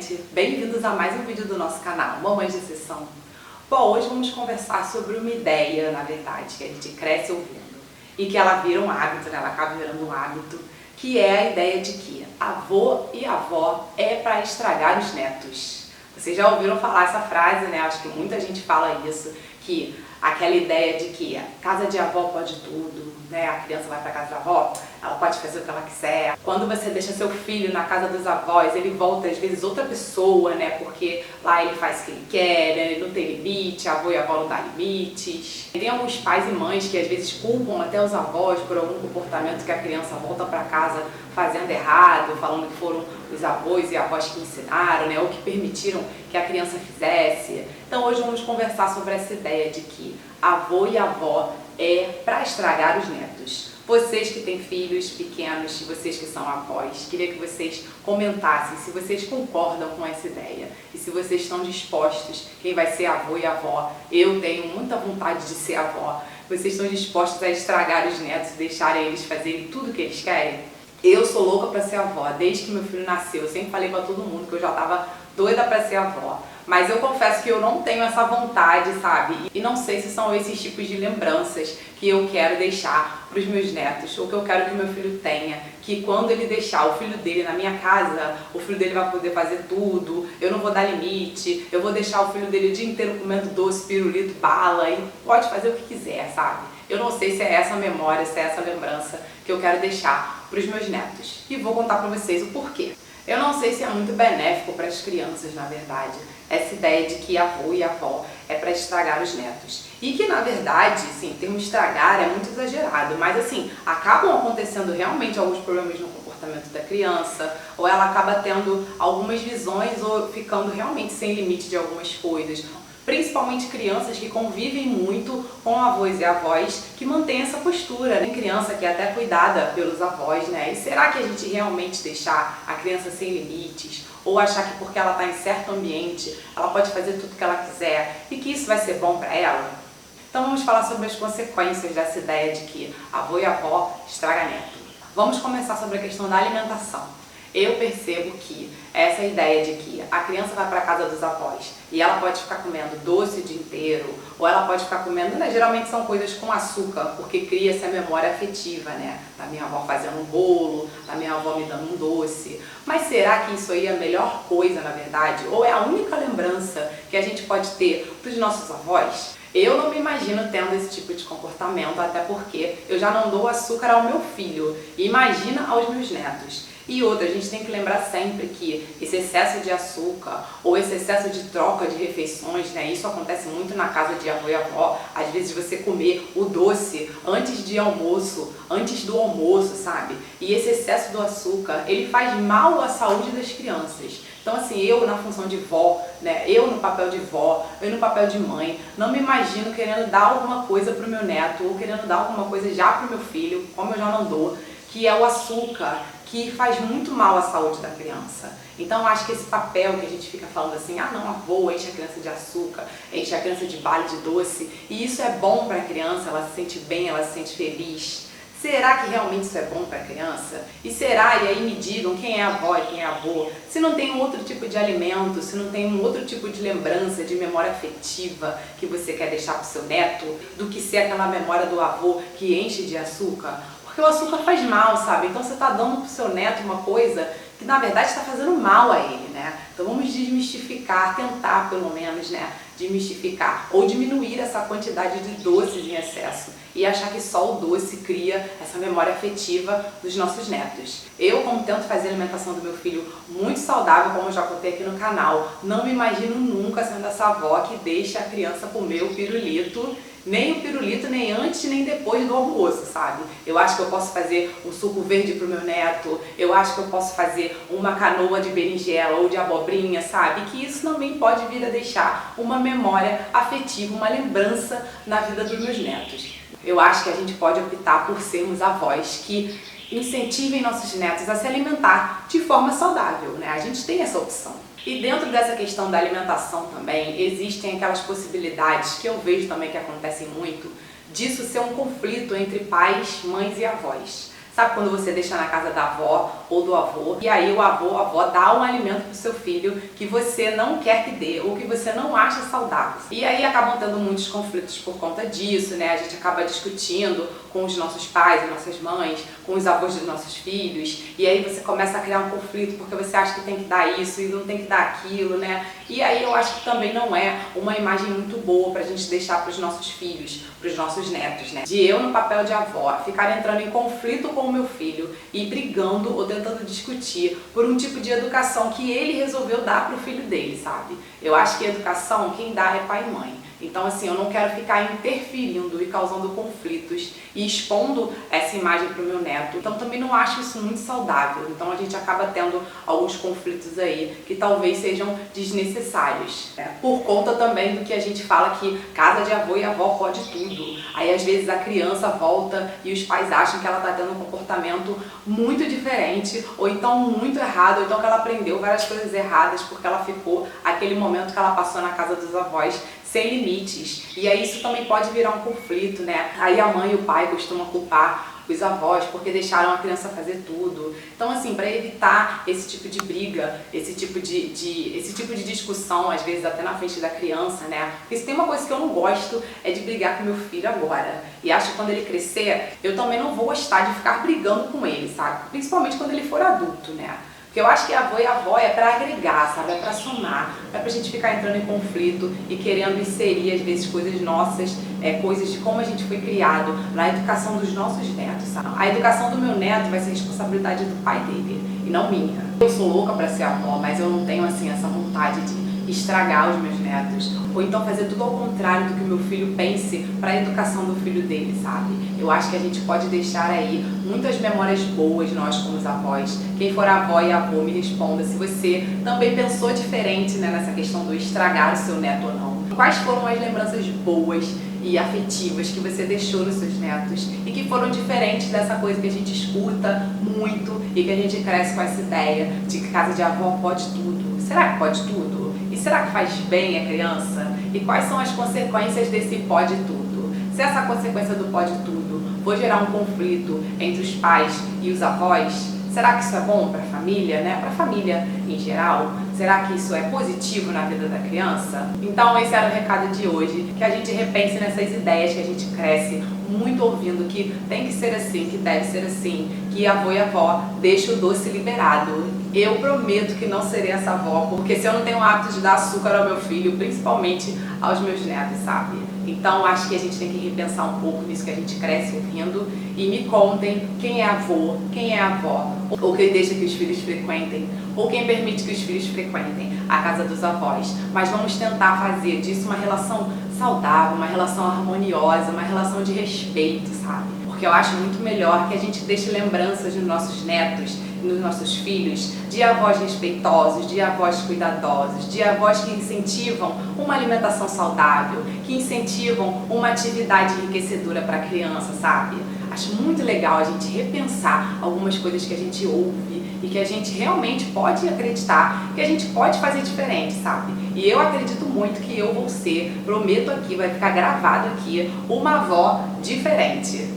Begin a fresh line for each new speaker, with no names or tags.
gente! Bem-vindos a mais um vídeo do nosso canal, Mamães de Sessão. Bom, hoje vamos conversar sobre uma ideia, na verdade, que a gente cresce ouvindo e que ela vira um hábito, né? Ela acaba virando um hábito, que é a ideia de que avô e avó é para estragar os netos. Vocês já ouviram falar essa frase, né? Acho que muita gente fala isso, que aquela ideia de que a casa de avó pode tudo, né? A criança vai para casa da avó, ela pode fazer o que ela quiser. Quando você deixa seu filho na casa dos avós, ele volta às vezes outra pessoa, né? Porque lá ele faz o que ele quer, né? Ele não tem limite, a avó e a avó não dão limites. Tem alguns pais e mães que às vezes culpam até os avós por algum comportamento que a criança volta para casa fazendo errado, falando que foram os avós e avós que ensinaram, né? Ou que permitiram que a criança fizesse. Então hoje vamos conversar sobre essa ideia de que avô e avó é para estragar os netos. Vocês que têm filhos pequenos, vocês que são avós, queria que vocês comentassem se vocês concordam com essa ideia e se vocês estão dispostos, quem vai ser avô e avó, eu tenho muita vontade de ser avó, vocês estão dispostos a estragar os netos e deixarem eles fazerem tudo o que eles querem? Eu sou louca para ser avó, desde que meu filho nasceu, eu sempre falei para todo mundo que eu já estava doida para ser avó. Mas eu confesso que eu não tenho essa vontade, sabe? E não sei se são esses tipos de lembranças que eu quero deixar para os meus netos, ou que eu quero que meu filho tenha, que quando ele deixar o filho dele na minha casa, o filho dele vai poder fazer tudo, eu não vou dar limite, eu vou deixar o filho dele o dia inteiro comendo doce, pirulito, bala, e pode fazer o que quiser, sabe? Eu não sei se é essa memória, se é essa lembrança que eu quero deixar para os meus netos. E vou contar para vocês o porquê. Eu não sei se é muito benéfico para as crianças, na verdade, essa ideia de que avô e avó é para estragar os netos. E que, na verdade, sim, o termo estragar é muito exagerado, mas assim, acabam acontecendo realmente alguns problemas no comportamento da criança, ou ela acaba tendo algumas visões ou ficando realmente sem limite de algumas coisas. Principalmente crianças que convivem muito com avós e avós que mantêm essa postura. Tem criança que é até cuidada pelos avós, né? E será que a gente realmente deixar a criança sem limites? Ou achar que porque ela está em certo ambiente, ela pode fazer tudo que ela quiser e que isso vai ser bom para ela? Então vamos falar sobre as consequências dessa ideia de que avô e avó estraga neto. Vamos começar sobre a questão da alimentação. Eu percebo que essa ideia de que a criança vai para a casa dos avós e ela pode ficar comendo doce o dia inteiro, ou ela pode ficar comendo, né, geralmente são coisas com açúcar, porque cria essa memória afetiva, né, da minha avó fazendo um bolo, da minha avó me dando um doce. Mas será que isso aí é a melhor coisa, na verdade? Ou é a única lembrança que a gente pode ter dos nossos avós? Eu não me imagino tendo esse tipo de comportamento, até porque eu já não dou açúcar ao meu filho, imagina aos meus netos. E outra, a gente tem que lembrar sempre que esse excesso de açúcar ou esse excesso de troca de refeições, né, isso acontece muito na casa de avô e avó, às vezes você comer o doce antes de almoço, antes do almoço, sabe? E esse excesso do açúcar, ele faz mal à saúde das crianças. Então assim, eu na função de vó, né, eu no papel de vó, eu no papel de mãe, não me imagino querendo dar alguma coisa pro meu neto ou querendo dar alguma coisa já pro meu filho, como eu já não dou, que é o açúcar, que faz muito mal à saúde da criança. Então acho que esse papel que a gente fica falando assim, ah não, avô enche a criança de açúcar, enche a criança de bala de doce, e isso é bom para a criança, ela se sente bem, ela se sente feliz. Será que realmente isso é bom para a criança? E será, e aí me digam quem é avó e quem é avô, se não tem um outro tipo de alimento, se não tem um outro tipo de lembrança, de memória afetiva que você quer deixar para o seu neto, do que ser aquela memória do avô que enche de açúcar? Porque o açúcar faz mal, sabe? Então você está dando para o seu neto uma coisa que na verdade está fazendo mal a ele, né? Então vamos desmistificar, tentar pelo menos, né, desmistificar ou diminuir essa quantidade de doces em excesso e achar que só o doce cria essa memória afetiva dos nossos netos. Eu, como tento fazer a alimentação do meu filho muito saudável, como eu já contei aqui no canal, não me imagino nunca sendo essa avó que deixa a criança comer o pirulito, nem o pirulito, nem antes nem depois do almoço, sabe? Eu acho que eu posso fazer um suco verde pro meu neto, eu acho que eu posso fazer uma canoa de berinjela ou de abobrinha, sabe? Que isso também pode vir a deixar uma memória afetiva, uma lembrança na vida dos meus netos. Eu acho que a gente pode optar por sermos avós que incentivem nossos netos a se alimentar de forma saudável, né? A gente tem essa opção. E dentro dessa questão da alimentação também, existem aquelas possibilidades que eu vejo também que acontecem muito, disso ser um conflito entre pais, mães e avós. Sabe quando você deixa na casa da avó ou do avô, e aí o avô ou a avó dá um alimento pro seu filho que você não quer que dê, ou que você não acha saudável. E aí acabam tendo muitos conflitos por conta disso, né? A gente acaba discutindo com os nossos pais, as nossas mães, com os avós dos nossos filhos, e aí você começa a criar um conflito porque você acha que tem que dar isso e não tem que dar aquilo, né? E aí eu acho que também não é uma imagem muito boa pra gente deixar pros nossos filhos, pros nossos netos, né? De eu, no papel de avó, ficar entrando em conflito com o meu filho e brigando ou tentando discutir por um tipo de educação que ele resolveu dar pro filho dele, sabe? Eu acho que educação, quem dá é pai e mãe. Então, assim, eu não quero ficar interferindo e causando conflitos e expondo essa imagem para o meu neto. Então, também não acho isso muito saudável. Então, a gente acaba tendo alguns conflitos aí que talvez sejam desnecessários. Por conta também do que a gente fala que casa de avô e avó pode tudo. Aí, às vezes, a criança volta e os pais acham que ela está tendo um comportamento muito diferente, ou então muito errado, ou então que ela aprendeu várias coisas erradas porque ela ficou aquele momento que ela passou na casa dos avós sem limites. E aí isso também pode virar um conflito, né? Aí a mãe e o pai costumam culpar os avós porque deixaram a criança fazer tudo. Então, assim, para evitar esse tipo de briga, esse tipo de discussão, às vezes até na frente da criança, né? Porque se tem uma coisa que eu não gosto é de brigar com meu filho agora. E acho que quando ele crescer, eu também não vou gostar de ficar brigando com ele, sabe? Principalmente quando ele for adulto, né? Porque eu acho que avô e avó é para agregar, sabe? É para somar, não é pra gente ficar entrando em conflito e querendo inserir, às vezes, coisas nossas, coisas de como a gente foi criado na educação dos nossos netos, sabe? A educação do meu neto vai ser responsabilidade do pai dele e não minha. Eu sou louca para ser avó, mas eu não tenho, assim, essa vontade de estragar os meus netos, ou então fazer tudo ao contrário do que o meu filho pense para a educação do filho dele, sabe? Eu acho que a gente pode deixar aí muitas memórias boas, nós como os avós. Quem for avó e avô, me responda se você também pensou diferente, né, nessa questão do estragar o seu neto ou não. Quais foram as lembranças boas e afetivas que você deixou nos seus netos e que foram diferentes dessa coisa que a gente escuta muito e que a gente cresce com essa ideia de que casa de avó pode tudo. Será que pode tudo? E será que faz bem a criança? E quais são as consequências desse pode tudo? Se essa consequência do pode tudo for gerar um conflito entre os pais e os avós, será que isso é bom para a família, né? Para a família em geral? Será que isso é positivo na vida da criança? Então esse era o recado de hoje, que a gente repense nessas ideias que a gente cresce muito ouvindo que tem que ser assim, que deve ser assim, que avô e avó deixa o doce liberado. Eu prometo que não serei essa avó, porque se eu não tenho o hábito de dar açúcar ao meu filho, principalmente aos meus netos, sabe? Então acho que a gente tem que repensar um pouco nisso que a gente cresce ouvindo e me contem quem é avô, quem é avó, ou quem deixa que os filhos frequentem, ou quem permite que os filhos frequentem a casa dos avós. Mas vamos tentar fazer disso uma relação saudável, uma relação harmoniosa, uma relação de respeito, sabe? Porque eu acho muito melhor que a gente deixe lembranças nos nossos netos, nos nossos filhos, de avós respeitosos, de avós cuidadosos, de avós que incentivam uma alimentação saudável, que incentivam uma atividade enriquecedora para a criança, sabe? Acho muito legal a gente repensar algumas coisas que a gente ouve e que a gente realmente pode acreditar que a gente pode fazer diferente, sabe? E eu acredito muito que eu vou ser, prometo aqui, vai ficar gravado aqui, uma avó diferente.